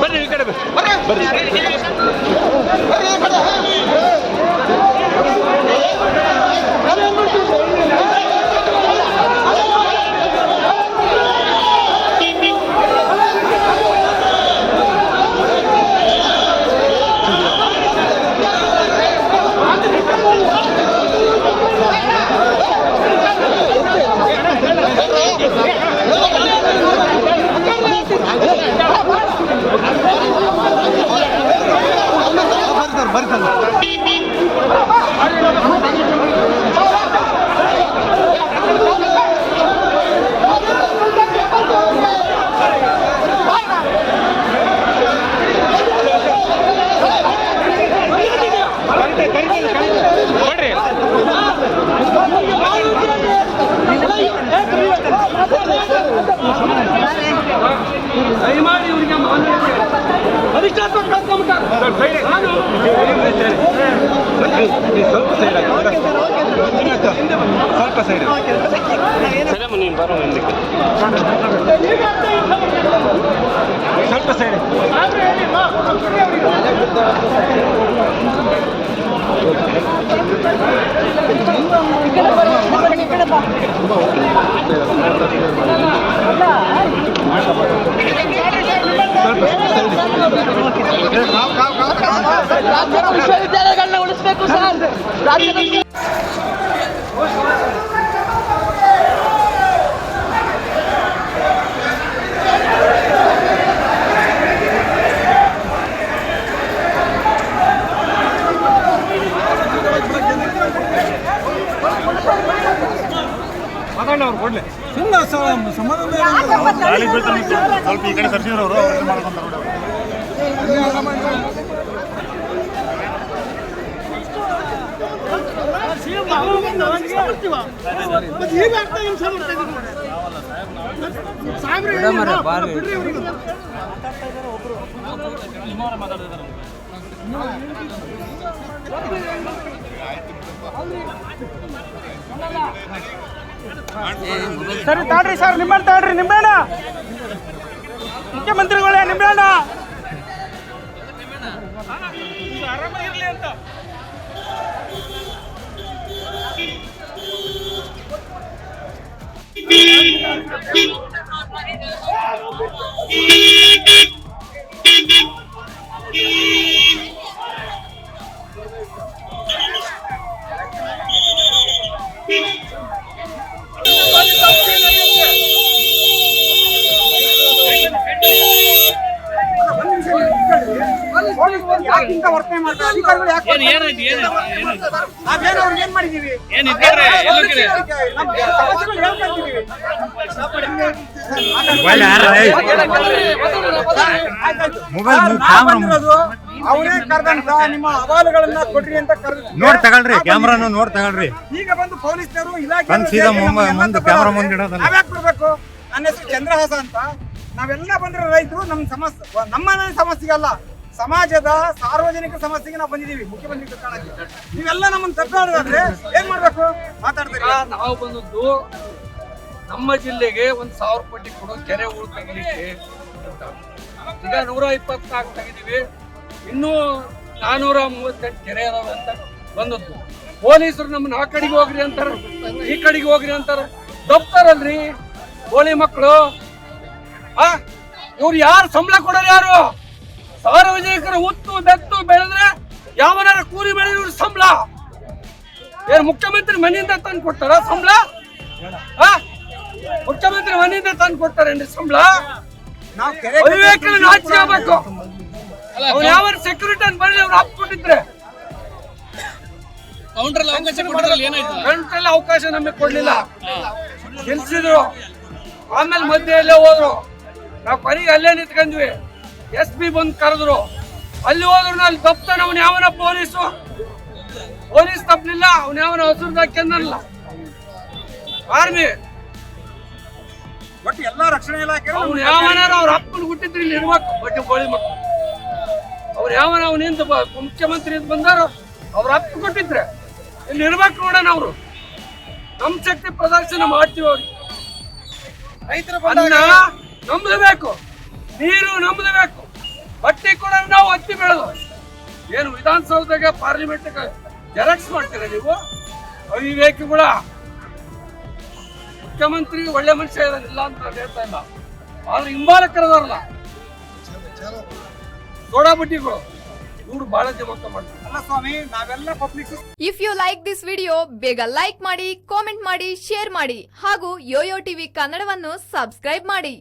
ಬರ್ರಿ ಈ ಕಡೆ ಬರ್ರಿ. ಸ್ವಲ್ಪ ಸೈಡ್ ಸಲಮ ನೀನು ಬರೋ ಹಿಂದಕ್ಕೆ ಸ್ವಲ್ಪ ಸೈಡ್. ವಿಶ್ವವಿದ್ಯಾಲಯಗಳನ್ನ ಉಳಿಸಬೇಕು ಸರ್. ಕೊಡ್ಲಿ ಸುಮ್ಮನೆ ಸಮಾಧಾನ ಸ್ವಲ್ಪ ಈ ಕಡೆ ಸರ್ಸಿದ್ರು ಅವರು ಮಾಡ್ಕೊಂತಾರೆ. ಸರಿ ತಾಡ್ರಿ ಸರ್, ನಿಂಬೆಹಣ್ಣು ತಾಡ್ರಿ, ನಿಂಬೆಹಣ್ಣ ಮುಖ್ಯಮಂತ್ರಿಗಳೇ ನಿಂಬೆಹಣ್ಣ ಆರಾಮಾಗಿರ್ಲಿ ಅಂತ. ಅವರೇ ಕರೆದಂತ ನಿಮ್ಮ ಅಹವಾಲುಗಳನ್ನ ಕೊಡ್ರಿ ಅಂತ ನೋಡಿ ತಗೊಳ್ರಿ, ಕ್ಯಾಮ್ರಾನು ನೋಡಿ ತಗೊಳ್ರಿ. ಈಗ ಬಂದು ಪೊಲೀಸರು ಇಲಾಖೆ ಕ್ಯಾಮ್ರಾ ಮುಂದೆ ಇಡೋದಲ್ಲ. ನಾವ್ಯಾಕೆ ಕೊಡ್ಬೇಕು? ನನ್ನ ಹೆಸರು ಚಂದ್ರಹಾಸ ಅಂತ. ನಾವೆಲ್ಲ ಬಂದ್ರೆ ರೈತರು ನಮ್ಮ ಸಮಸ್ಯೆ, ನಮ್ಮ ಸಮಸ್ಯೆಗೆ ಅಲ್ಲ, ಸಮಾಜದ ಸಾರ್ವಜನಿಕ ಸಮಸ್ಯೆಗೆ ನಾವು ಬಂದಿದ್ದೀವಿ ಮುಖ್ಯಮಂತ್ರಿ ಕಾಣಕ್ಕೆ. ನೀವೆಲ್ಲ ನಮ್ಮನ್ನು ತಪ್ಪಾಡಿದ್ರೆ ಏನ್ ಮಾಡ್ಬೇಕು? ಮಾತಾಡ್ತೀರಿ. ನಾವು ಬಂದದ್ದು ನಮ್ಮ ಜಿಲ್ಲೆಗೆ 1,000 ಕೋಟಿ ಕೊಡೋ ಕೆರೆ ಉಳು ತೆಗಿಲಿಕ್ಕೆ. ಈಗ 124 ತೆಗಿದೀವಿ, ಇನ್ನೂ 438 ಕೆರೆ ಅದಾವೆ ಅಂತ ಬಂದದ್ದು. ಪೊಲೀಸರು ನಮ್ಮನ್ನ ಆ ಕಡೆಗೆ ಹೋಗ್ರಿ ಅಂತಾರ, ಈ ಕಡೆಗೆ ಹೋಗ್ರಿ ಅಂತಾರ. ತಪ್ತಾರಲ್ರಿ ಗೋಳಿ ಮಕ್ಕಳು. ಇವ್ರು ಯಾರು ಸಂಬಳ ಕೊಡೋರು? ಯಾರು ಸಾರ್ವಜನಿಕರ ಹುತ್ತು ಬೆತ್ತು ಬೆಳೆದ್ರೆ ಯಾವನಾರ ಕೂಲಿ ಬೆಳೆದ್ರು ಸಂಬಳ ಏನು ಮುಖ್ಯಮಂತ್ರಿ ಮನೆಯಿಂದ ತಂದು ಕೊಡ್ತಾರ ಸಂಬಳ? ಮುಖ್ಯಮಂತ್ರಿ ಮನೆಯಿಂದ ತಂದು ಕೊಡ್ತಾರೇನ್ರಿ ಸಂಬಳ? ಅವಿವೇಕನ ನಾಚಿಕೆ ಆಗ್ಬೇಕು. ಅವ್ರು ಯಾವ ಸೆಕ್ಯೂರಿಟಿ ಅಂತ ಬರಲಿ, ಅವ್ರು ಹಾಕ್ಕೊಟ್ಟಿದ್ರೆ ಕೌಂಟ್ರಲ್ಲಿ ಅವಕಾಶ ನಮಗೆ ಕೊಡ್ಲಿಲ್ಲ, ಗೆಲ್ಸಿದ್ರು. ಆಮೇಲೆ ಮಧ್ಯೆಯಲ್ಲೇ ಹೋದ್ರು. ನಾವು ಕೊನೆಗೆ ಅಲ್ಲೇ ನಿಂತ್ಕೊಂಡ್ವಿ. SP ಬಂದು ಕರೆದ್ರು, ಅಲ್ಲಿ ಹೋದ್ರು. ಅಲ್ಲಿ ತಪ್ತಾನ ಅವ್ನು ಯಾವನ ಪೊಲೀಸ್ ತಪ್ಪಲಿಲ್ಲ, ಅವ್ನ ಯಾವನ ಹಸುರ್ದಾಕ್ಯಲ್ಲ ಆರ್ಮಿ. ಬಟ್ ಎಲ್ಲ ರಕ್ಷಣಾ ಇಲಾಖೆ ಅವ್ನು ಯಾವನಾರ ಅವ್ರ ಅಪ್ಪನ ಹುಟ್ಟಿದ್ರು ಇಲ್ಲಿ ಇರ್ಬೇಕು. ಬಟ್ಟೆ ಗೋಳಿ ಮಕ್ಕಳು ಅವ್ರು ಯಾವನ ಅವನಿಂದ ಮುಖ್ಯಮಂತ್ರಿ ಅಂತ ಬಂದಾರ, ಅವ್ರ ಅಪ್ಪ ಕೊಟ್ಟಿದ್ರೆ ಇಲ್ಲಿ ಇರ್ಬೇಕು ನೋಡೋಣ. ಅವರು ನಮ್ಮ ಶಕ್ತಿ ಪ್ರದರ್ಶನ ಮಾಡ್ತೀವಿ ಅವ್ರಿಗೆ. ರೈತರ ಅನ್ನ ನಮ್ದು ಬೇಕು, ನೀರು ನಮ್ದು ಬೇಕು, ಬಟ್ಟೆ ಕೂಡ ನಾವು ಹತ್ತಿ ಬೆಳೆದು ಏನು ವಿಧಾನಸೌಧದಾಗ ಪಾರ್ಲಿಮೆಂಟ್ ಜೆರಾಕ್ಸ್ ಮಾಡ್ತೀರ ನೀವು? ಅವಿವೇಕಿಗಳ ಮುಖ್ಯಮಂತ್ರಿ ಒಳ್ಳೆ ಮನುಷ್ಯ ಇಲ್ಲ ಅಂತ ನಾನು ಹೇಳ್ತಾ ಇಲ್ಲ, ಆದ್ರೆ ಹಿಂಬಾಲಕರದಾರಲ್ಲ ಸೋಡಾ ಬಡ್ಡಿಗಳು ಇವ್ರು ಬಹಳ ಜಮಖ ಮಾಡ್ತಾರೆ. ಅಲ್ಲ ಸ್ವಾಮಿ, ನಾವೆಲ್ಲ public. If you like this video ಬೇಗ ಲೈಕ್ ಮಾಡಿ, ಕಾಮೆಂಟ್ ಮಾಡಿ, ಶೇರ್ ಮಾಡಿ ಹಾಗೂ ಯೋಯೋ ಟಿವಿ ಕನ್ನಡವನ್ನು ಸಬ್ಸ್ಕ್ರೈಬ್ ಮಾಡಿ.